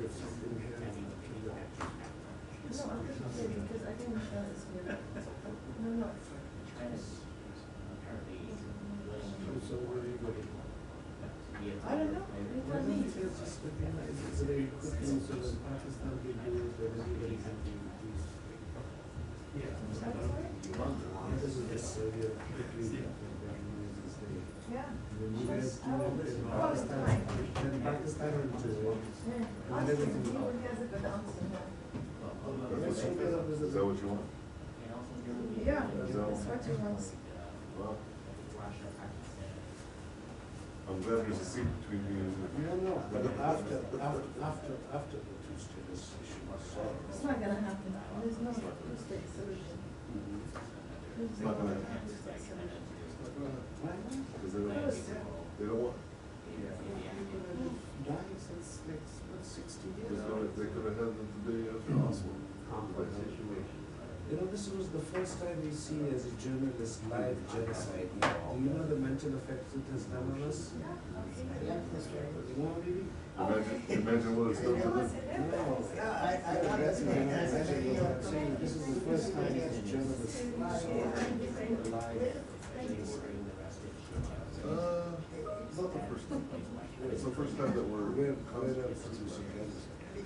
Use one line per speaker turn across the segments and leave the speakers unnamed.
there's something here.
No, I'm just kidding because I didn't know this good. No.
So where are you going?
I don't know. You tell me.
It's just it's a very quick thing so that Pakistan will do it, but everybody can do it. Yeah. This is just so you're quickly
Yeah.
when you guys do it in Pakistan, then Pakistan will do it. And everything will
He has a good answer.
Is that what you want?
Yeah, that's what he wants.
Well, I'm glad there's a secret between me and you.
No, but after the two-state issue was solved.
It's not going to happen. There's no two-state solution.
It's not going to happen.
Two-state solution.
Because they don't want.
Dying since like 60 years.
They could have had them today after Oslo.
Complex situation. You know, this was the first time we see as a journalist live genocide. Do you know the mental effects it has done on us? You know, really?
Imagine what it's done to them.
No, that's what I'm saying. This is the first time as a journalist saw live genocide.
It's not the first time. It's the first time that we're constantly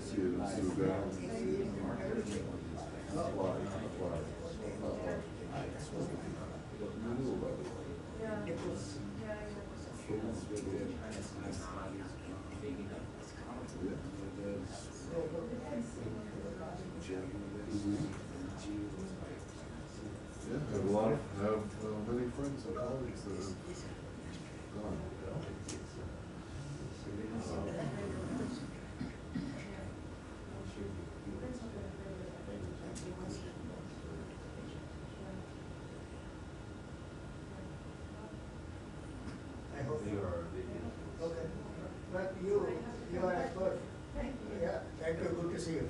see it in Sudan. Not live, not live. You knew about it.
Yeah.
It was kids with their
Yeah, I have many friends and colleagues that have gone.
I hope you are. Okay, but you are expert. Yeah, thank you. Good to see you.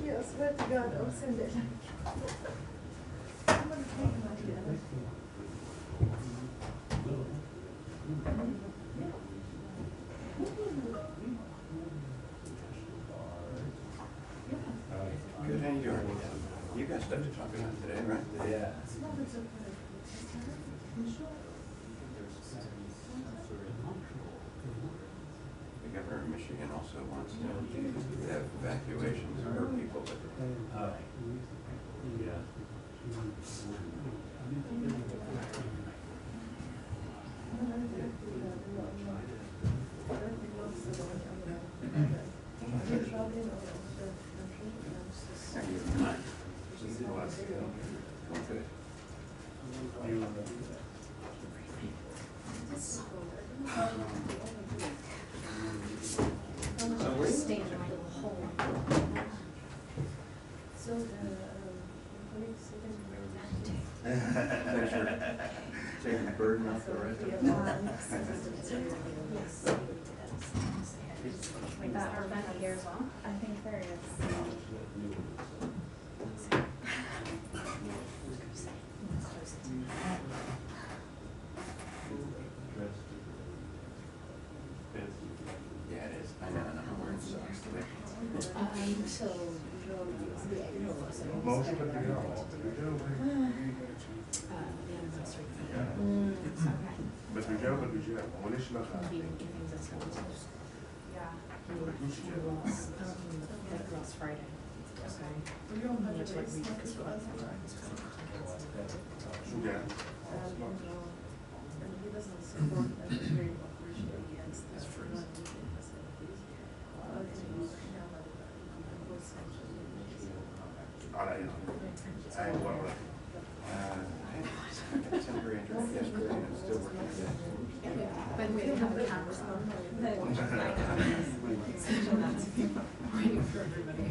I swear to God, I'll send it. I'm going to take my here.
Good, how you doing? You got stuff to talk about today, right? Yeah. The governor of Michigan also wants to have evacuations for people that
Stay under my little hole.
So the colleagues didn't
Thanks for taking the burden off the rest of
Yes. Like that, our event here as well.
I think there is.
Yeah, it is. I know, and I'm wearing socks today.
So
بس بيجاوب هو ليش لا
last Friday.
شو قاعد؟
And he doesn't support every operation against the
على ايه؟ اي والله
I got a temporary internet yesterday and I'm still working today.
But we have a camera on. Waiting for everybody.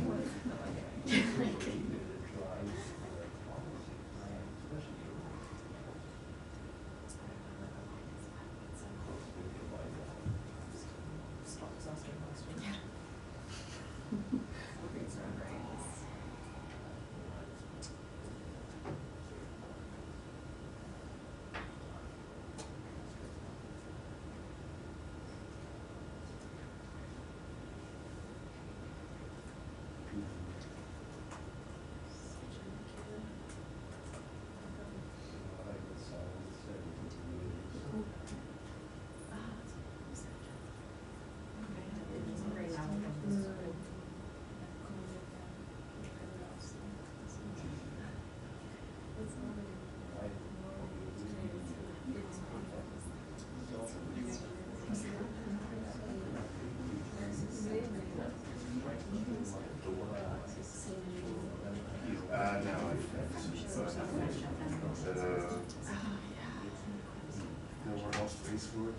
nowhere else space for it.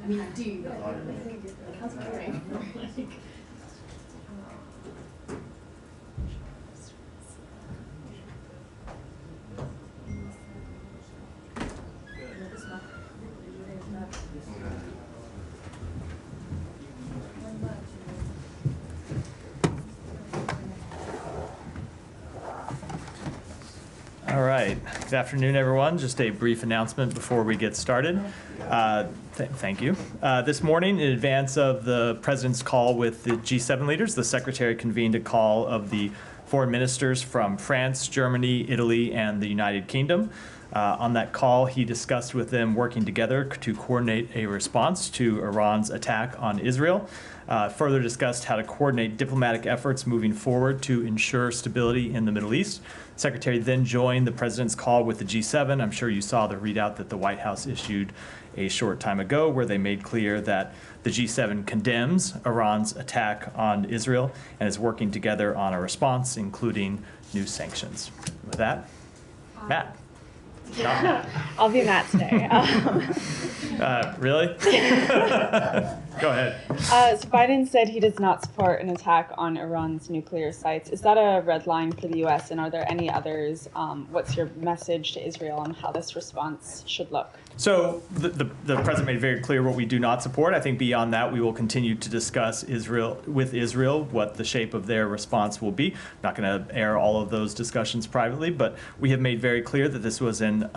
We do. How's it going?
All right. Good afternoon, everyone. Just a brief announcement before we get started. Thank you. This morning, in advance of the President's call with the G7 leaders, the Secretary convened a call of the foreign ministers from France, Germany, Italy, and the United Kingdom. On that call, he discussed with them working together to coordinate a response to Iran's attack on Israel. Further discussed how to coordinate diplomatic efforts moving forward to ensure stability in the Middle East. Secretary then joined the President's call with the G7. I'm sure you saw the readout that the White House issued a short time ago, where they made clear that the G7 condemns Iran's attack on Israel and is working together on a response, including new sanctions. With that, Matt. Not Matt.
I'll be Matt today.
Really? Go ahead.
So Biden said he does not support an attack on Iran's nuclear sites. Is that a red line for the U.S., and are there any others? What's your message to Israel on how this response should look?
So the President made very clear what we do not support. I think beyond that, we will continue to discuss with Israel what the shape of their response will be. I'm not going to air all of those discussions privately, but we have made very clear that this was an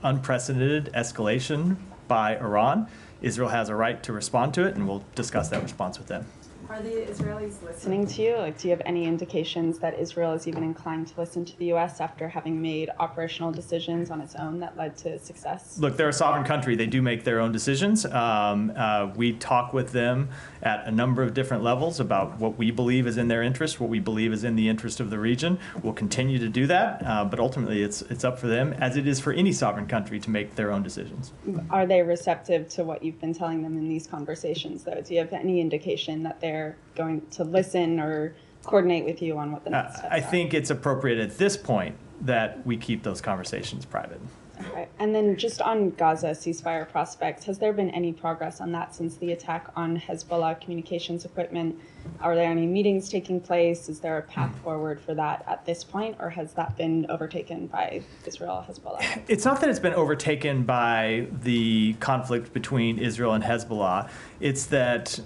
unprecedented escalation by Iran. Israel has a right to respond to it, and we'll discuss that response with them.
Are the Israelis listening to you? Like, do you have any indications that Israel is even inclined to listen to the U.S. after having made operational decisions on its own that led to success?
Look, they're a sovereign country. They do make their own decisions. We talk with them at a number of different levels about what we believe is in their interest, what we believe is in the interest of the region. We'll continue to do that, but ultimately it's up for them, as it is for any sovereign country, to make their own decisions.
Are they receptive to what you've been telling them in these conversations, though? Do you have any indication that they're going to listen or coordinate with you on what the next steps are?
I think it's appropriate at this point that we keep those conversations private.
Okay. And then just on Gaza ceasefire prospects, has there been any progress on that since the attack on Hezbollah communications equipment? Are there any meetings taking place? Is there a path forward for that at this point, or has that been overtaken by Israel Hezbollah?
It's not that it's been overtaken by the conflict between Israel and Hezbollah. It's that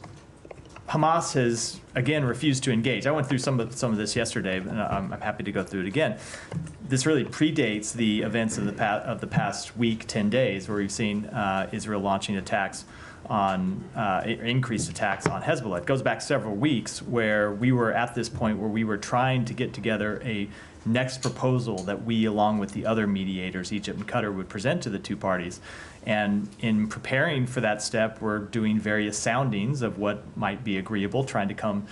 Hamas has, again, refused to engage. I went through some of this yesterday, and I'm happy to go through it again. This really predates the events of the past week, 10 days, where we've seen Israel launching attacks on increased attacks on Hezbollah. It goes back several weeks where we were at this point where we were trying to get together a next proposal that we, along with the other mediators, Egypt and Qatar, would present to the two parties. And in preparing for that step, we're doing various soundings of what might be agreeable, trying to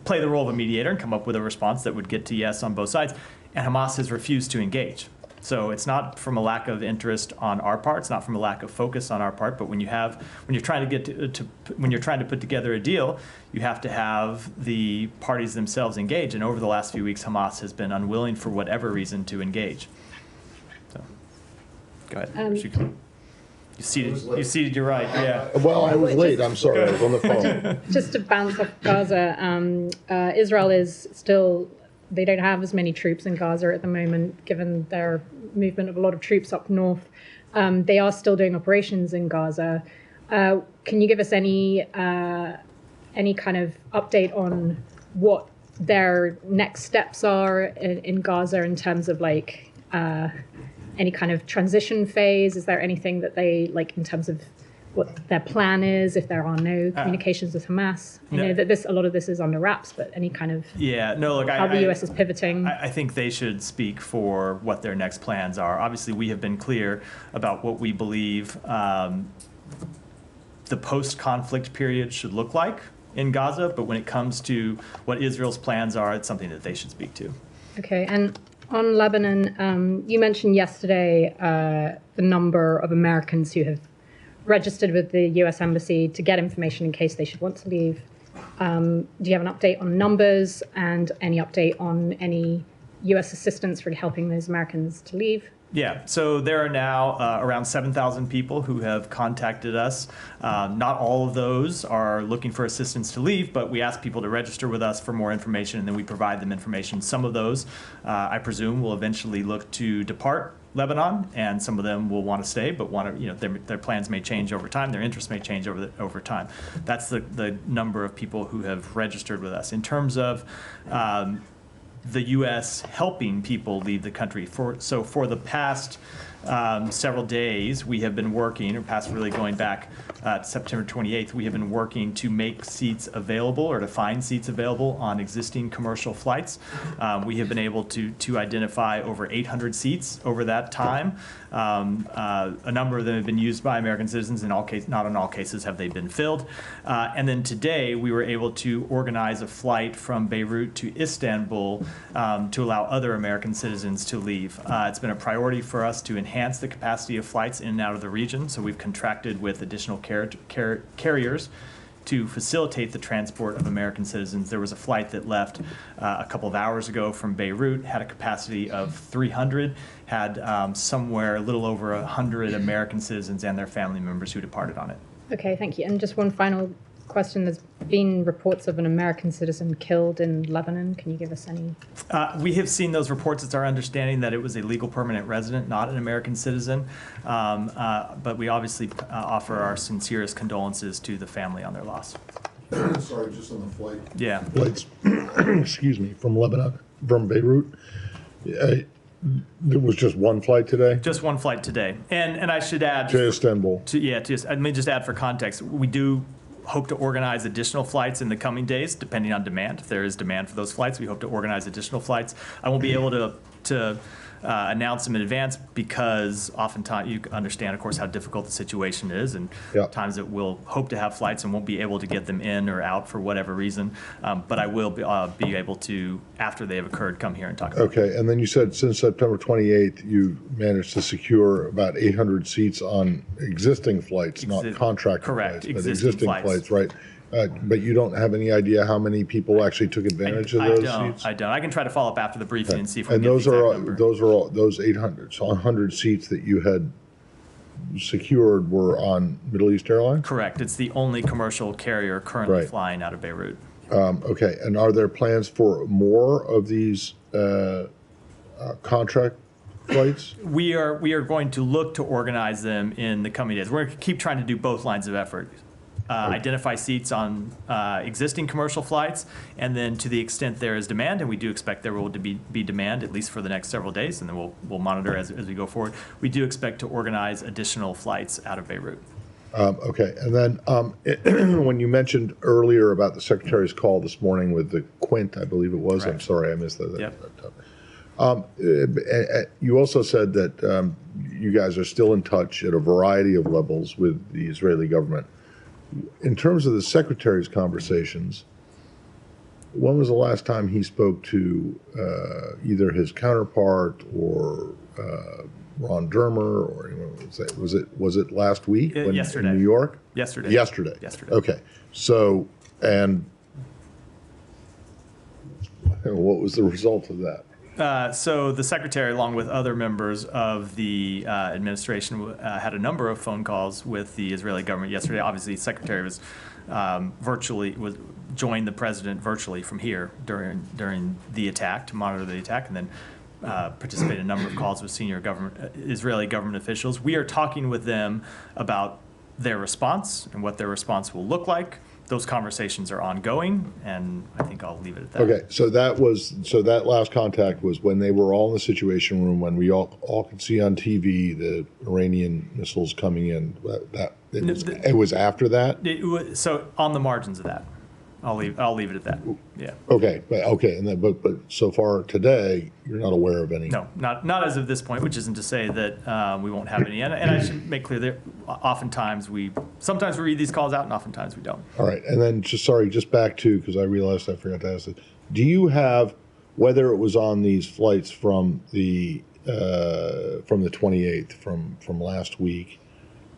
play the role of a mediator and come up with a response that would get to yes on both sides. And Hamas has refused to engage. So it's not from a lack of interest on our part, it's not from a lack of focus on our part, but when you're trying to put together a deal, you have to have the parties themselves engage. And over the last few weeks, Hamas has been unwilling for whatever reason to engage. So, go ahead. You seated your right, yeah.
Well, I was late, I'm sorry, I was on the phone.
Just to bounce off Gaza, Israel is still, they don't have as many troops in Gaza at the moment, given their movement of a lot of troops up north. They are still doing operations in Gaza. Can you give us any kind of update on what their next steps are in Gaza in terms of any kind of transition phase? Is there anything that they in terms of what their plan is, if there are no communications with Hamas? I know that a lot of this is under wraps, but any kind of how the U.S. is pivoting?
I think they should speak for what their next plans are. Obviously, we have been clear about what we believe the post-conflict period should look like in Gaza, but when it comes to what Israel's plans are, it's something that they should speak to.
Okay, and on Lebanon, you mentioned yesterday the number of Americans who have registered with the U.S. Embassy to get information in case they should want to leave. Do you have an update on numbers and any update on any U.S. assistance for helping those Americans to leave?
Yeah, so there are now around 7,000 people who have contacted us. Not all of those are looking for assistance to leave, but we ask people to register with us for more information, and then we provide them information. Some of those, I presume, will eventually look to depart Lebanon, and some of them will want to stay, but their plans may change over time, their interests may change over time. That's the number of people who have registered with us. In terms of the U.S. helping people leave the country, for the past several days, we have been working, or past really going back September 28th, we have been working to make seats available or to find seats available on existing commercial flights. We have been able to identify over 800 seats over that time. A number of them have been used by American citizens. Not in all cases have they been filled. And then today we were able to organize a flight from Beirut to Istanbul to allow other American citizens to leave. It's been a priority for us to enhance the capacity of flights in and out of the region, so we've contracted with additional carriers to facilitate the transport of American citizens. There was a flight that left a couple of hours ago from Beirut, had a capacity of 300, had somewhere a little over 100 American citizens and their family members who departed on it.
Okay, thank you. And just one final question. There's been reports of an American citizen killed in Lebanon. Can you give us any?
We have seen those reports. It's our understanding that it was a legal permanent resident, not an American citizen. But we obviously offer our sincerest condolences to the family on their loss.
Sorry, just on the flight.
Yeah.
Flights, excuse me, from Lebanon, from Beirut. There was just one flight today?
Just one flight today. And I should add...
To Istanbul.
Let me just add for context. We do hope to organize additional flights in the coming days, depending on demand. If there is demand for those flights, we hope to organize additional flights. I won't be able to announce them in advance because oftentimes you understand, of course, how difficult the situation is, and times that we'll hope to have flights and won't be able to get them in or out for whatever reason. But I will be able to, after they have occurred, come here and talk about it.
Okay, and then you said since September 28th, you managed to secure about 800 seats on existing flights, not contracted flights, but existing flights, right? But you don't have any idea how many people actually took advantage of those seats?
I don't. I can try to follow up after the briefing and see if we
And
can get the exact number.
those are all, those 800, so 100 seats that you had secured were on Middle East Airlines?
Correct. It's the only commercial carrier currently
Right.
flying out of Beirut.
Okay, and are there plans for more of these contract flights?
We are going to look to organize them in the coming days. We're going to keep trying to do both lines of effort. Identify seats on existing commercial flights, and then to the extent there is demand, and we do expect there will be demand at least for the next several days, and then we'll monitor as we go forward. We do expect to organize additional flights out of Beirut.
Okay, and then when you mentioned earlier about the Secretary's call this morning with the Quint, I believe it was,
Correct.
I'm sorry I missed that.
Yep.
You also said that you guys are still in touch at a variety of levels with the Israeli government. In terms of the Secretary's conversations, when was the last time he spoke to either his counterpart or Ron Dermer, or was it last week
yesterday.
in New York?
Yesterday.
Yesterday. Okay. So, and what was the result of that?
So the Secretary, along with other members of the administration, had a number of phone calls with the Israeli government yesterday. Obviously, the Secretary was joined the President virtually from here during the attack to monitor the attack, and then participated in a number of calls with senior Israeli government officials. We are talking with them about their response and what their response will look like. Those conversations are ongoing, and I think I'll leave it at that.
Okay, so that last contact was when they were all in the Situation Room, when we all could see on TV the Iranian missiles coming in. It was after that?
So on the margins of that. I'll leave it at that. Yeah.
Okay, but so far today, you're not aware of any?
No, not as of this point, which isn't to say that we won't have any. And I should make clear that sometimes we read these calls out, and oftentimes we don't.
All right, and then just back to, because I realized I forgot to ask it. Do you have, whether it was on these flights from the 28th, from last week,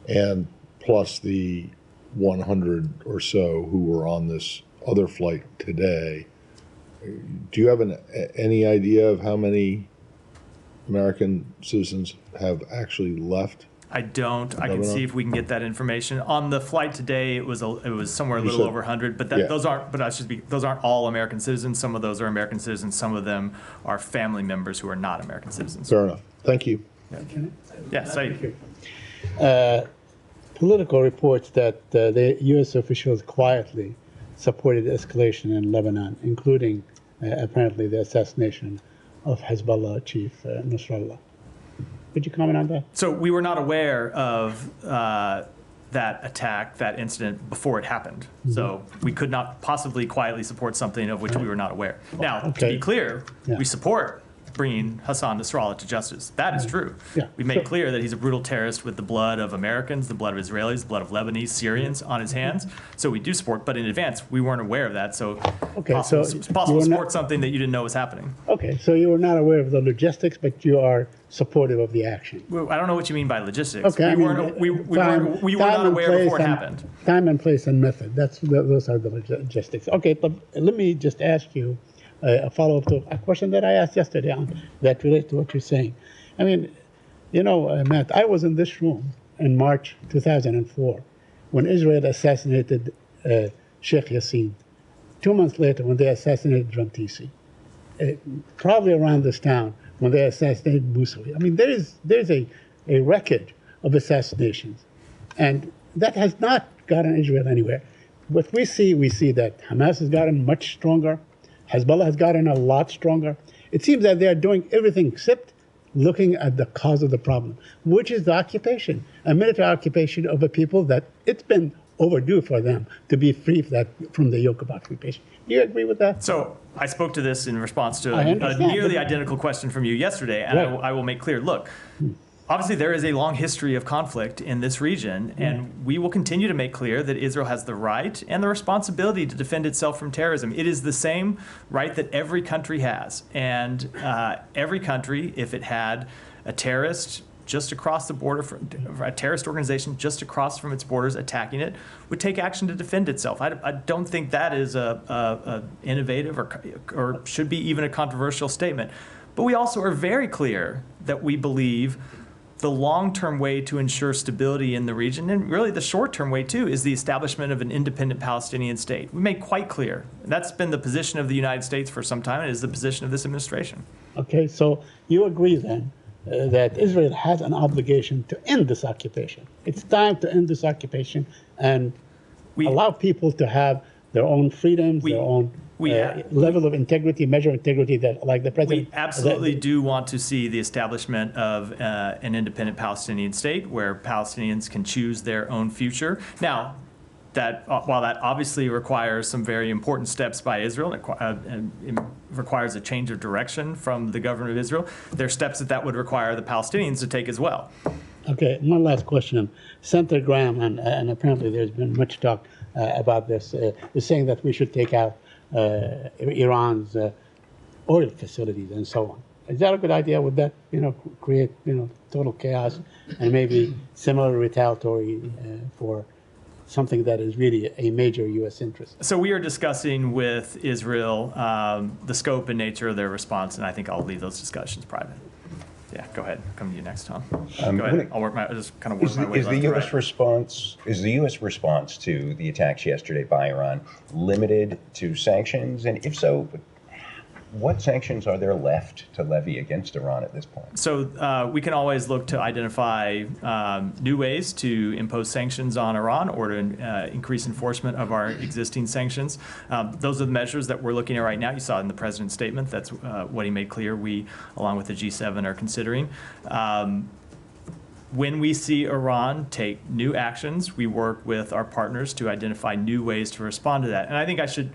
and plus the 100 or so who were on this other flight today, do you have any idea of how many American citizens have actually left?
I don't. I can see if we can get that information. On the flight today, it was somewhere a little over 100, but those aren't all American citizens. Some of those are American citizens. Some of them are family members who are not American citizens.
Fair enough. Thank you.
Yes,
Thank you. Political reports that the U.S. officials quietly supported escalation in Lebanon, including apparently the assassination of Hezbollah chief Nasrallah. Could you comment on that?
So we were not aware of that attack, that incident, before it happened. Mm-hmm. So we could not possibly quietly support something of which we were not aware. Now, to be clear, we support bringing Hassan Nasrallah to justice. That is true. Yeah. We made clear that he's a brutal terrorist with the blood of Americans, the blood of Israelis, the blood of Lebanese, Syrians on his hands. So we do support, but in advance, we weren't aware of that. So it's possible to support something that you didn't know was happening.
Okay, so you were not aware of the logistics, but you are supportive of the action.
Well, I don't know what you mean by logistics.
Okay,
we were not aware before it happened.
Time and place and method. Those are the logistics. Okay, but let me just ask you a follow-up to a question that I asked yesterday on that relates to what you're saying. I mean, Matt, I was in this room in March 2004 when Israel assassinated Sheikh Yassin. 2 months later, when they assassinated Rantisi. Probably around this town when they assassinated Moussaoui. I mean, there's a record of assassinations, and that has not gotten Israel anywhere. What we see that Hamas has gotten much stronger. Hezbollah has gotten a lot stronger. It seems that they are doing everything except looking at the cause of the problem, which is the occupation, a military occupation of a people that it's been overdue for them to be free from the yoke of occupation. Do you agree with that?
So I spoke to this in response to a nearly identical question from you yesterday, and I will make clear, look, obviously there is a long history of conflict in this region, and we will continue to make clear that Israel has the right and the responsibility to defend itself from terrorism. It is the same right that every country has, and every country, if it had a terrorist just across the border, from a terrorist organization just across from its borders attacking it, would take action to defend itself. I don't think that is a innovative or should be even a controversial statement. But we also are very clear that we believe the long-term way to ensure stability in the region, and really the short-term way too, is the establishment of an independent Palestinian state. We make quite clear. That's been the position of the United States for some time, and it is the position of this administration.
Okay, so you agree then that Israel has an obligation to end this occupation. It's time to end this occupation and allow people to have their own freedoms, their own level of integrity, measure of integrity that, like the president.
We absolutely do want to see the establishment of an independent Palestinian state where Palestinians can choose their own future. Now, while that obviously requires some very important steps by Israel, and it requires a change of direction from the government of Israel, there are steps that would require the Palestinians to take as well.
Okay, one last question. Senator Graham, and apparently there's been much talk about this, is saying that we should take out Iran's oil facilities and so on. Is that a good idea? Would that, create, total chaos and maybe similar retaliatory for something that is really a major U.S. interest? So
we are discussing with Israel the scope and nature of their response, and I think I'll leave those discussions private. Yeah, go ahead. Come to you next, Tom. Go ahead. I'll just kind of work my way
Is the U.S. response to the attacks yesterday by Iran limited to sanctions? And if so, what sanctions are there left to levy against Iran at this point?
So we can always look to identify new ways to impose sanctions on Iran or to increase enforcement of our existing sanctions. Those are the measures that we're looking at right now. You saw it in the president's statement. That's what he made clear we, along with the G7, are considering. When we see Iran take new actions, we work with our partners to identify new ways to respond to that. And I think I should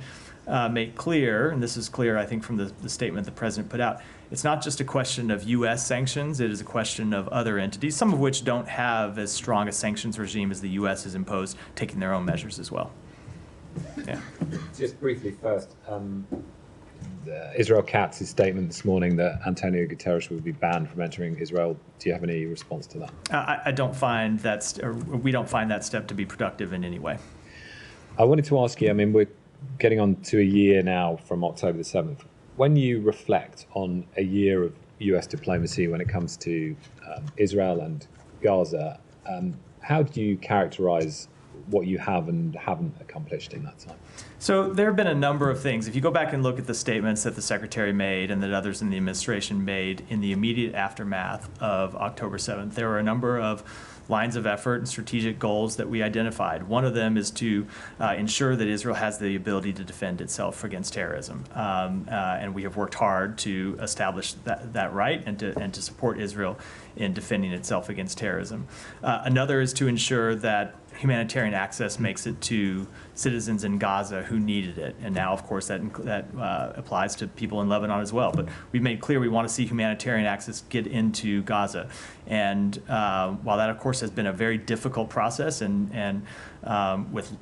make clear, and this is clear, I think, from the statement the president put out, it's not just a question of U.S. sanctions, it is a question of other entities, some of which don't have as strong a sanctions regime as the U.S. has imposed, taking their own measures as well. Yeah.
Just briefly first, Israel Katz's statement this morning that Antonio Guterres would be banned from entering Israel. Do you have any response to that?
I don't find we don't find that step to be productive in any way.
I wanted to ask you, we're getting on to a year now from October the 7th. When you reflect on a year of US diplomacy when it comes to Israel and Gaza, how do you characterize what you have and haven't accomplished in that time?
So there have been a number of things. If you go back and look at the statements that the Secretary made and that others in the administration made in the immediate aftermath of October 7th, there were a number of lines of effort and strategic goals that we identified. One of them is to ensure that Israel has the ability to defend itself against terrorism. And we have worked hard to establish that right and to support Israel in defending itself against terrorism. Another is to ensure that humanitarian access makes it to citizens in Gaza who needed it. And now, of course, that applies to people in Lebanon as well. But we've made clear we want to see humanitarian access get into Gaza. And while that, of course, has been a very difficult process and with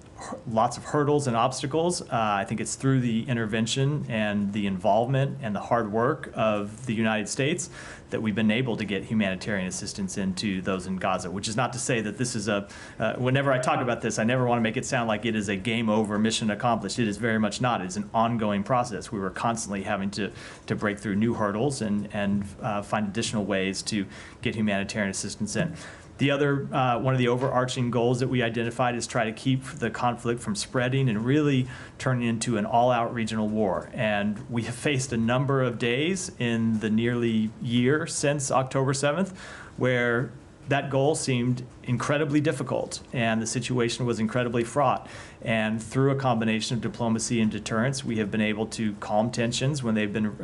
lots of hurdles and obstacles, I think it's through the intervention and the involvement and the hard work of the United States that we've been able to get humanitarian assistance into those in Gaza, which is not to say that this is whenever I talk about this, I never want to make it sound like it is a game over, mission accomplished. It is very much not. It's an ongoing process. We were constantly having to break through new hurdles and find additional ways to get humanitarian assistance in. The other, one of the overarching goals that we identified is try to keep the conflict from spreading and really turning into an all-out regional war. And we have faced a number of days in the nearly year since October 7th where that goal seemed incredibly difficult and the situation was incredibly fraught. And through a combination of diplomacy and deterrence, we have been able to calm tensions when they've been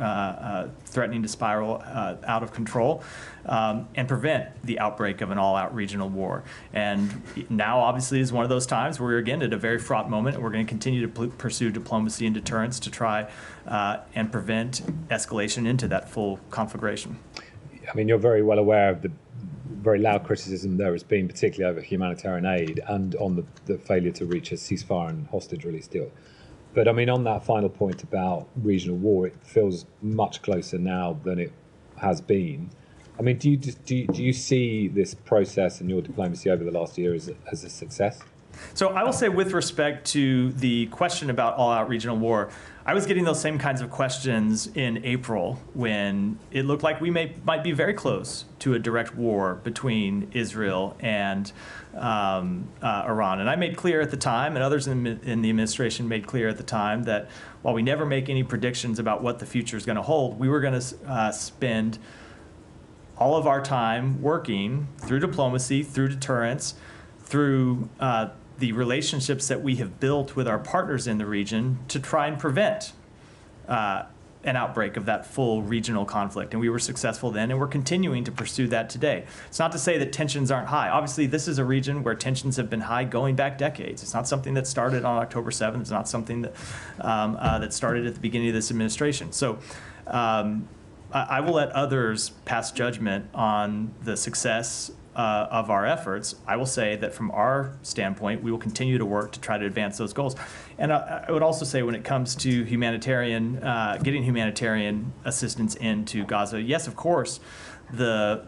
threatening to spiral out of control and prevent the outbreak of an all-out regional war. And now, obviously, is one of those times where we're, again, at a very fraught moment, and we're going to continue to pursue diplomacy and deterrence to try and prevent escalation into that full conflagration.
You're very well aware of the very loud criticism there has been, particularly over humanitarian aid and on the failure to reach a ceasefire and hostage release deal. But on that final point about regional war, it feels much closer now than it has been. I mean, do you see this process and your diplomacy over the last year as a success?
So I will say, with respect to the question about all-out regional war, I was getting those same kinds of questions in April when it looked like we might be very close to a direct war between Israel and Iran. And I made clear at the time, and others in the administration made clear at the time, that while we never make any predictions about what the future is going to hold, we were going to spend all of our time working through diplomacy, through deterrence, through the relationships that we have built with our partners in the region to try and prevent an outbreak of that full regional conflict. And we were successful then, and we're continuing to pursue that today. It's not to say that tensions aren't high. Obviously, this is a region where tensions have been high going back decades. It's not something that started on October 7th. It's not something that, that started at the beginning of this administration. So I will let others pass judgment on the success of our efforts. I will say that from our standpoint, we will continue to work to try to advance those goals. And I would also say, when it comes to humanitarian, getting humanitarian assistance into Gaza, yes, of course, the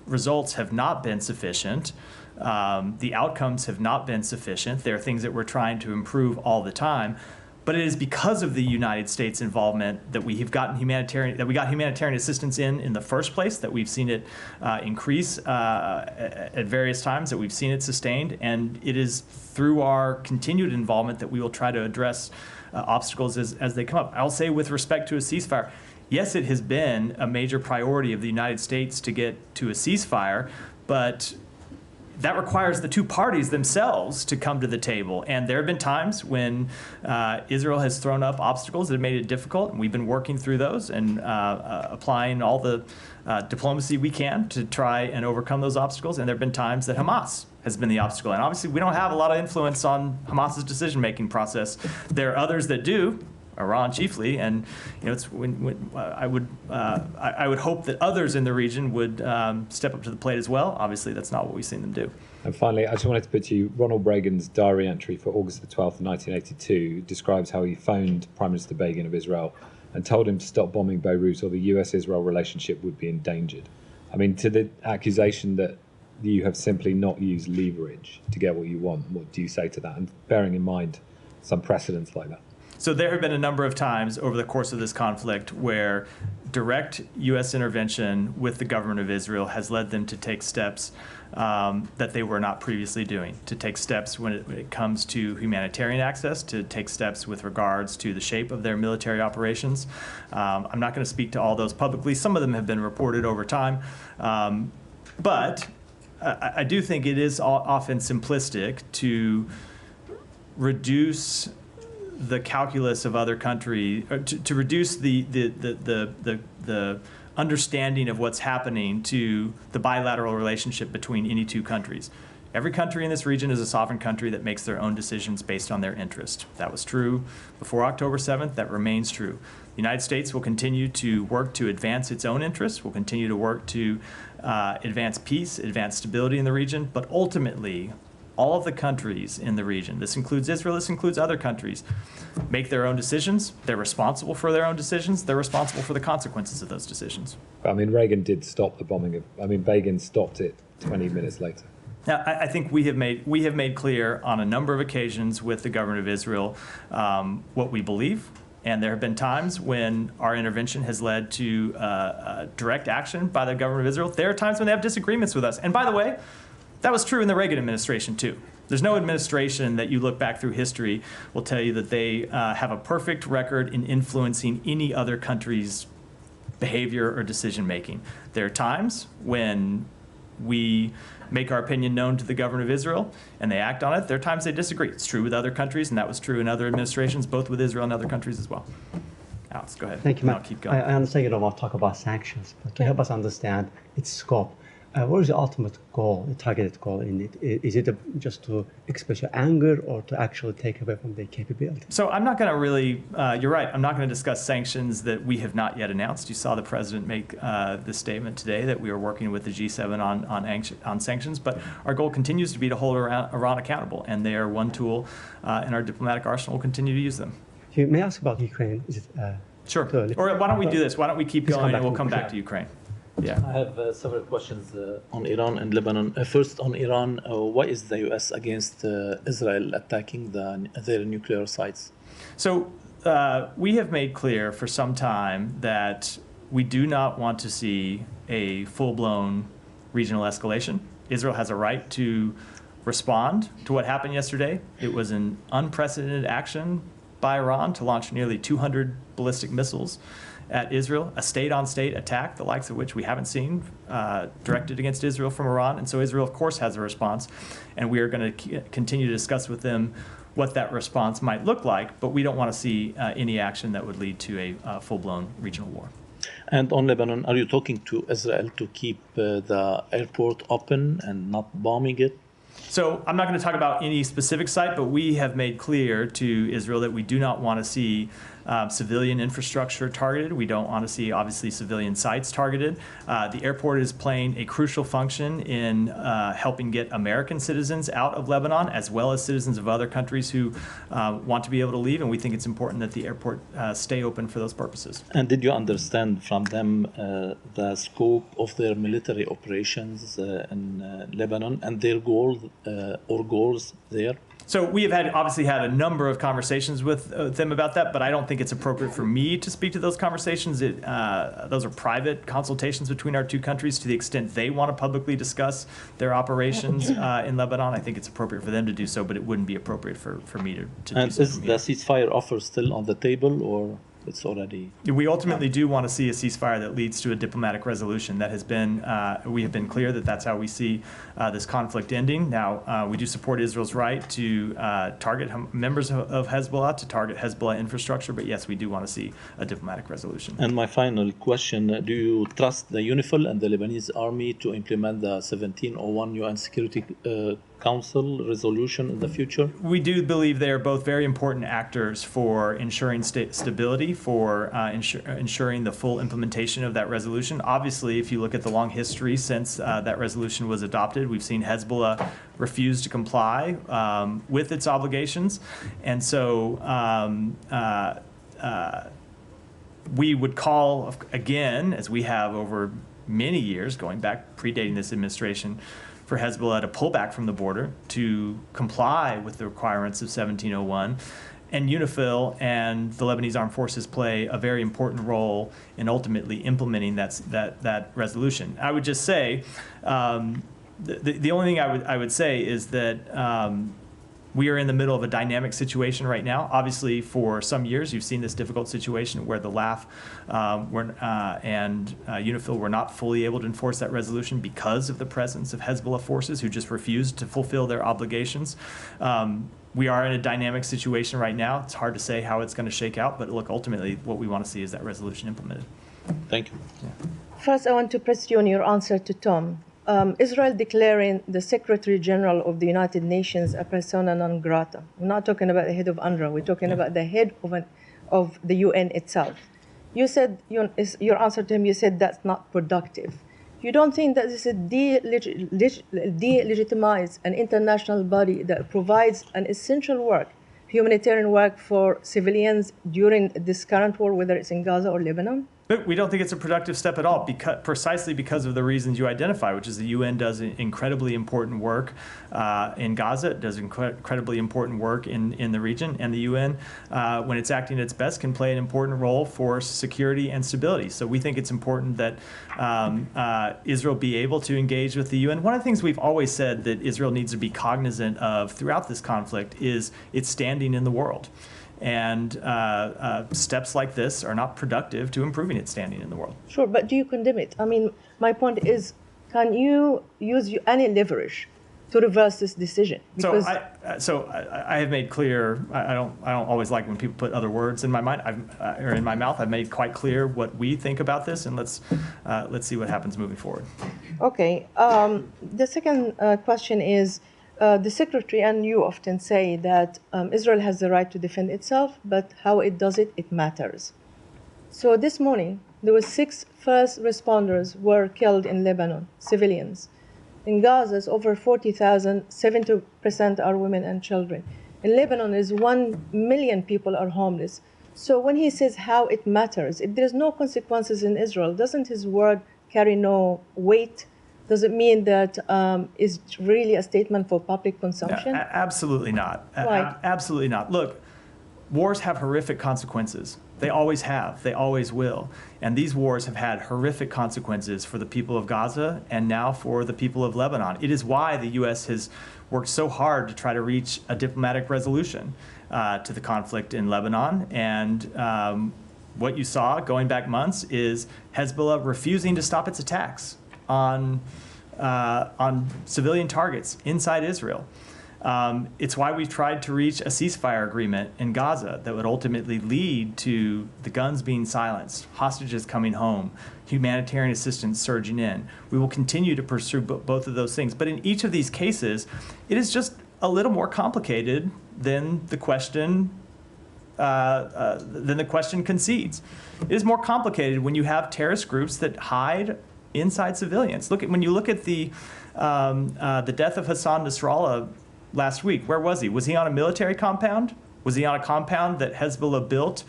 results have not been sufficient. The outcomes have not been sufficient. There are things that we're trying to improve all the time. But it is because of the United States involvement that we have gotten humanitarian assistance in the first place, that we've seen it increase at various times, that we've seen it sustained, and it is through our continued involvement that we will try to address obstacles as they come up. I'll say, with respect to a ceasefire, yes, it has been a major priority of the United States to get to a ceasefire, but that requires the two parties themselves to come to the table. And there have been times when Israel has thrown up obstacles that have made it difficult, and we've been working through those and applying all the diplomacy we can to try and overcome those obstacles. And there have been times that Hamas has been the obstacle. And obviously, we don't have a lot of influence on Hamas's decision-making process. There are others that do, Iran chiefly, and it's I would hope that others in the region would step up to the plate as well. Obviously, that's not what we've seen them do.
And finally, I just wanted to put to you, Ronald Reagan's diary entry for August the 12th, 1982 describes how he phoned Prime Minister Begin of Israel and told him to stop bombing Beirut, or the US-Israel relationship would be endangered. I mean, to the accusation that you have simply not used leverage to get what you want, what do you say to that? And bearing in mind some precedents like that.
So there have been a number of times over the course of this conflict where direct U.S. intervention with the government of Israel has led them to take steps that they were not previously doing, to take steps when it comes to humanitarian access, to take steps with regards to the shape of their military operations. I'm not going to speak to all those publicly. Some of them have been reported over time. But I do think it is often simplistic to reduce the calculus of other countries, to reduce the understanding of what's happening to the bilateral relationship between any two countries. Every country in this region is a sovereign country that makes their own decisions based on their interest. That was true before October 7th. That remains true. The United States will continue to work to advance its own interests. Will continue to work to advance peace, advance stability in the region. But ultimately, all of the countries in the region, this includes Israel, this includes other countries, make their own decisions. They're responsible for their own decisions. They're responsible for the consequences of those decisions.
I mean, Reagan did stop the bombing Begin stopped it 20 minutes later.
Now, I think we have made clear on a number of occasions with the government of Israel what we believe. And there have been times when our intervention has led to direct action by the government of Israel. There are times when they have disagreements with us. And by the way, that was true in the Reagan administration, too. There's no administration that you look back through history will tell you that they have a perfect record in influencing any other country's behavior or decision-making. There are times when we make our opinion known to the government of Israel and they act on it. There are times they disagree. It's true with other countries, and that was true in other administrations, both with Israel and other countries as well. Alex, go ahead.
Thank you, Matt.
I'll keep going.
I understand you don't want to talk about sanctions, but to help us understand its scope, what is the ultimate goal, the targeted goal in it? Is it just to express your anger or to actually take away from their capability?
So I'm not going to really, you're right, I'm not going to discuss sanctions that we have not yet announced. You saw the president make the statement today that we are working with the G7 on sanctions, but our goal continues to be to hold Iran accountable, and they are one tool in our diplomatic arsenal. We'll continue to use them.
May I ask about Ukraine? Is it
Sure.
Totally.
Or why don't we do this? Why don't we keep
Please come
going
back
and we'll
to
come back
Ukraine.
to Ukraine? Yeah.
I have several questions on Iran and Lebanon. First, on Iran, why is the U.S. against Israel attacking their nuclear sites?
So we have made clear for some time that we do not want to see a full-blown regional escalation. Israel has a right to respond to what happened yesterday. It was an unprecedented action by Iran to launch nearly 200 ballistic missiles at Israel, a state-on-state attack, the likes of which we haven't seen, directed against Israel from Iran. And so Israel, of course, has a response. And we are going to continue to discuss with them what that response might look like. But we don't want to see any action that would lead to a full-blown regional war.
And on Lebanon, are you talking to Israel to keep the airport open and not bombing it?
So I'm not going to talk about any specific site, but we have made clear to Israel that we do not want to see civilian infrastructure targeted. We don't want to see, obviously, civilian sites targeted. The airport is playing a crucial function in helping get American citizens out of Lebanon, as well as citizens of other countries who want to be able to leave, and we think it's important that the airport stay open for those purposes.
And did you understand from them the scope of their military operations in Lebanon and their goals there?
So we have obviously had a number of conversations with them about that, but I don't think it's appropriate for me to speak to those conversations. Those are private consultations between our two countries. To the extent they want to publicly discuss their operations in Lebanon, I think it's appropriate for them to do so, but it wouldn't be appropriate for me to do so.
And is the ceasefire offer still on the table, or it's already?
We ultimately do want to see a ceasefire that leads to a diplomatic resolution. That has been, we have been clear that that's how we see this conflict ending. Now, we do support Israel's right to target members of Hezbollah, to target Hezbollah infrastructure, but yes, we do want to see a diplomatic resolution.
And my final question, do you trust the UNIFIL and the Lebanese army to implement the 1701 UN Security Council resolution in the future?
We do believe they are both very important actors for ensuring stability, for ensuring the full implementation of that resolution. Obviously, if you look at the long history since that resolution was adopted, we've seen Hezbollah refuse to comply with its obligations. And so we would call, again, as we have over many years, going back, predating this administration, for Hezbollah to pull back from the border, to comply with the requirements of 1701. And UNIFIL and the Lebanese Armed Forces play a very important role in ultimately implementing that resolution. I would just say, the only thing I would say is that we are in the middle of a dynamic situation right now. Obviously, for some years, you've seen this difficult situation where the LAF and UNIFIL were not fully able to enforce that resolution because of the presence of Hezbollah forces who just refused to fulfill their obligations. We are in a dynamic situation right now. It's hard to say how it's going to shake out, but look, ultimately, what we want to see is that resolution implemented.
Thank you.
Yeah.
First, I want to press you on your answer to Tom. Israel declaring the Secretary General of the United Nations a persona non grata. We're not talking about the head of UNRWA. We're talking about the head of the UN itself. You said, your answer to him, you said that's not productive. You don't think that this is delegitimize an international body that provides an essential work, humanitarian work for civilians during this current war, whether it's in Gaza or Lebanon?
But we don't think it's a productive step at all, precisely because of the reasons you identify, which is the UN does incredibly important work in Gaza. It does incredibly important work in the region. And the UN, when it's acting at its best, can play an important role for security and stability. So we think it's important that Israel be able to engage with the UN. One of the things we've always said that Israel needs to be cognizant of throughout this conflict is its standing in the world. And steps like this are not productive to improving its standing in the world.
Sure, but do you condemn it? I mean, my point is, can you use any leverage to reverse this decision? Because
So I have made clear. I don't always like when people put other words in my mind or in my mouth. I've made quite clear what we think about this, and let's see what happens moving forward.
Okay. The second question is. The Secretary and you often say that Israel has the right to defend itself, but how it does it, it matters. So this morning, there were 6 first responders were killed in Lebanon, civilians. In Gaza, it's over 40,000, 70% are women and children. In Lebanon, is 1 million people are homeless. So when he says how it matters, if there's no consequences in Israel, doesn't his word carry no weight? Does it mean that is really a statement for public consumption?
No, absolutely not.
Why?
Absolutely not. Look, wars have horrific consequences. They always have. They always will. And these wars have had horrific consequences for the people of Gaza and now for the people of Lebanon. It is why the U.S. has worked so hard to try to reach a diplomatic resolution to the conflict in Lebanon. And what you saw going back months is Hezbollah refusing to stop its attacks on civilian targets inside Israel. It's why we've tried to reach a ceasefire agreement in Gaza that would ultimately lead to the guns being silenced, hostages coming home, humanitarian assistance surging in. We will continue to pursue both of those things. But in each of these cases, it is just a little more complicated than the question concedes. It is more complicated when you have terrorist groups that hide inside civilians. When you look at the death of Hassan Nasrallah last week, where was he? Was he on a military compound? Was he on a compound that Hezbollah built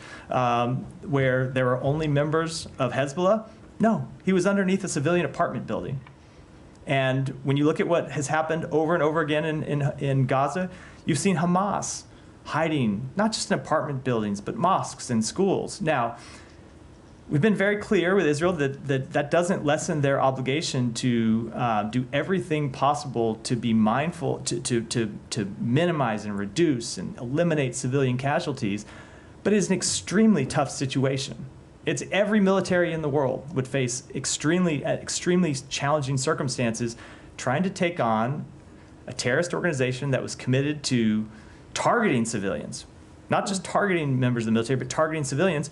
where there were only members of Hezbollah? No, he was underneath a civilian apartment building. And when you look at what has happened over and over again in Gaza, you've seen Hamas hiding, not just in apartment buildings, but mosques and schools. Now, we've been very clear with Israel that doesn't lessen their obligation to do everything possible to be mindful, to minimize and reduce and eliminate civilian casualties, but it is an extremely tough situation. It's every military in the world would face extremely challenging circumstances trying to take on a terrorist organization that was committed to targeting civilians, not just targeting members of the military, but targeting civilians.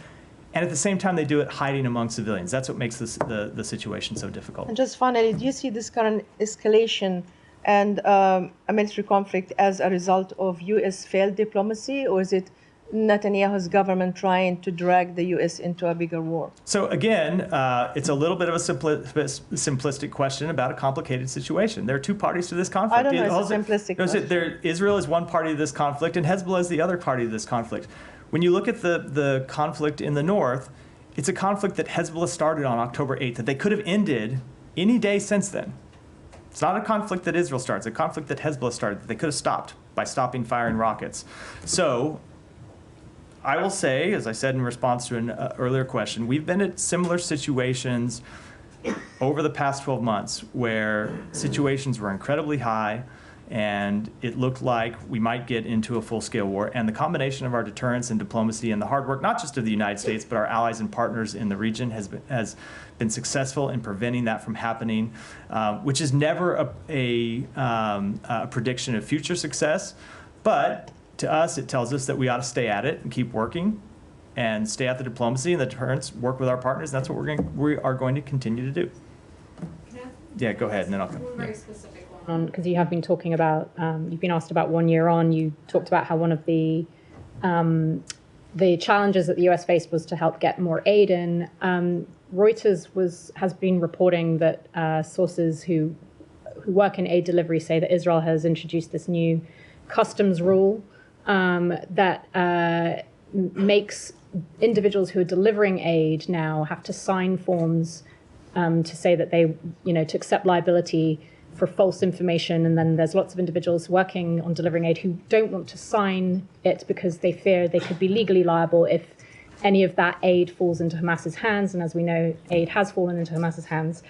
And at the same time, they do it hiding among civilians. That's what makes the situation so difficult.
And just finally, do you see this current escalation and a military conflict as a result of U.S. failed diplomacy, or is it Netanyahu's government trying to drag the U.S. into a bigger war?
So again, it's a little bit of a simplistic question about a complicated situation. There are two parties to this conflict.
I don't know, it's a simplistic question.
Israel is one party to this conflict, and Hezbollah is the other party to this conflict. When you look at the conflict in the north, it's a conflict that Hezbollah started on October 8th, that they could have ended any day since then. It's not a conflict that Israel starts, it's a conflict that Hezbollah started, that they could have stopped by stopping firing rockets. So I will say, as I said in response to an earlier question, we've been at similar situations over the past 12 months where situations were incredibly high and it looked like we might get into a full-scale war. And the combination of our deterrence and diplomacy and the hard work, not just of the United States, but our allies and partners in the region has been successful in preventing that from happening, which is never a prediction of future success. But to us, it tells us that we ought to stay at it and keep working and stay at the diplomacy and the deterrence, work with our partners. And that's what we are going to continue to do. Yeah, go ahead, and then I'll come.
Very specific one. Because you have been talking about, you've been asked about 1 year on, you talked about how one of the challenges that the US faced was to help get more aid in. Reuters has been reporting that sources who work in aid delivery say that Israel has introduced this new customs rule that makes individuals who are delivering aid now have to sign forms to say that they, to accept liability for false information. And then there's lots of individuals working on delivering aid who don't want to sign it because they fear they could be legally liable if any of that aid falls into Hamas's hands. And as we know, aid has fallen into Hamas's hands.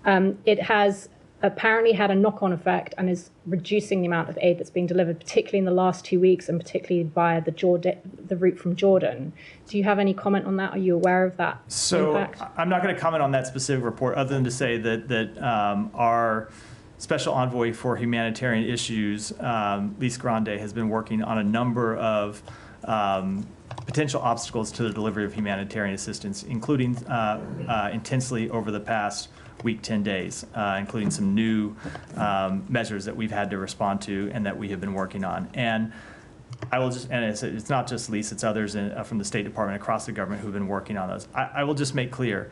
It has apparently had a knock-on effect and is reducing the amount of aid that's being delivered, particularly in the last 2 weeks and particularly via the route from Jordan. Do you have any comment on that? Are you aware of that impact?
I'm not going to comment on that specific report other than to say that our Special Envoy for Humanitarian Issues, Lise Grande, has been working on a number of potential obstacles to the delivery of humanitarian assistance, including intensely over the past week, 10 days, including some new measures that we've had to respond to and that we have been working on. And I will just, and it's not just Lise, it's others from the State Department across the government who've been working on those. I will just make clear,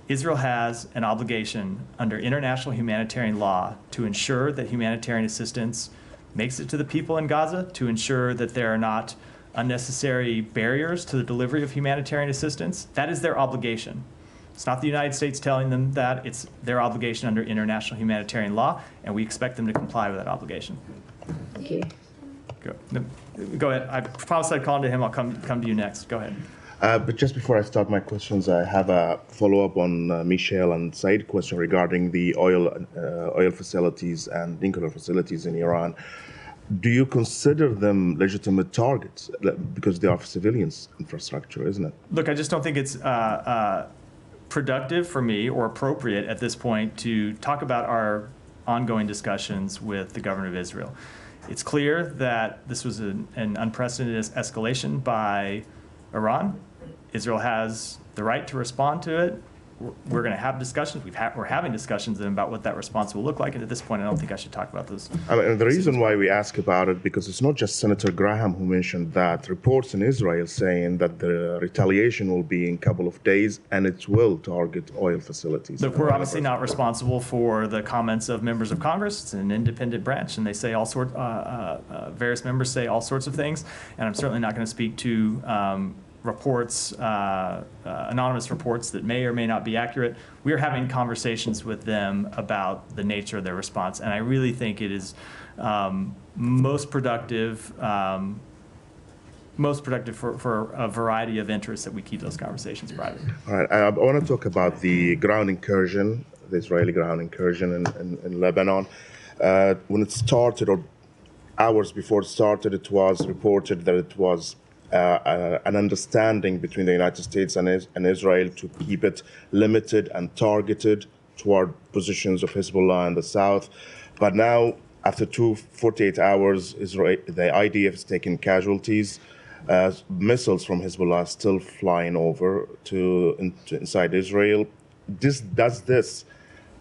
Israel has an obligation under international humanitarian law to ensure that humanitarian assistance makes it to the people in Gaza, to ensure that there are not unnecessary barriers to the delivery of humanitarian assistance, that is their obligation. It's not the United States telling them that, it's their obligation under international humanitarian law, and we expect them to comply with that obligation.
Thank you.
Go ahead. I promised I'd call on to him. I'll come to you next. Go ahead.
But just before I start my questions, I have a follow-up on Michelle and Said's question regarding the oil facilities and nuclear facilities in Iran. Do you consider them legitimate targets? Because they are civilians' infrastructure, isn't it?
Look, I just don't think it's productive for me or appropriate at this point to talk about our ongoing discussions with the government of Israel. It's clear that this was an unprecedented escalation by Iran. Israel has the right to respond to it. We're going to have discussions. We're having discussions with them about what that response will look like. And at this point, I don't think I should talk about those.
I mean, the reason why we ask about it, because it's not just Senator Graham who mentioned that. Reports in Israel saying that the retaliation will be in a couple of days and it will target oil facilities.
Look, we're obviously not responsible for the comments of members of Congress. It's an independent branch, and they say all sorts. Various members say all sorts of things, and I'm certainly not going to speak to reports, anonymous reports that may or may not be accurate. We are having conversations with them about the nature of their response, and I really think it is most productive for a variety of interests that we keep those conversations private.
All right, I want to talk about the ground incursion, the Israeli ground incursion in Lebanon. When it started, or hours before it started, it was reported that it was an understanding between the United States and Israel to keep it limited and targeted toward positions of Hezbollah in the south. But now, after 48 hours, the IDF is taking casualties. Missiles from Hezbollah are still flying over to inside Israel. Does this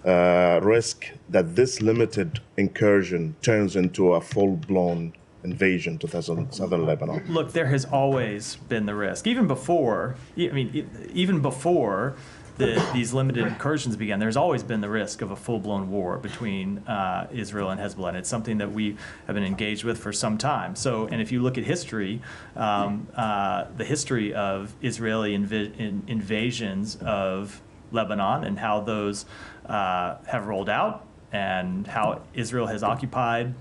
risk that this limited incursion turns into a full-blown invasion to southern Lebanon?
Look, there has always been the risk, even before. Even before these limited incursions began, there's always been the risk of a full-blown war between Israel and Hezbollah, and it's something that we have been engaged with for some time. So, and if you look at history, the history of Israeli invasions of Lebanon and how those have rolled out, and how Israel has occupied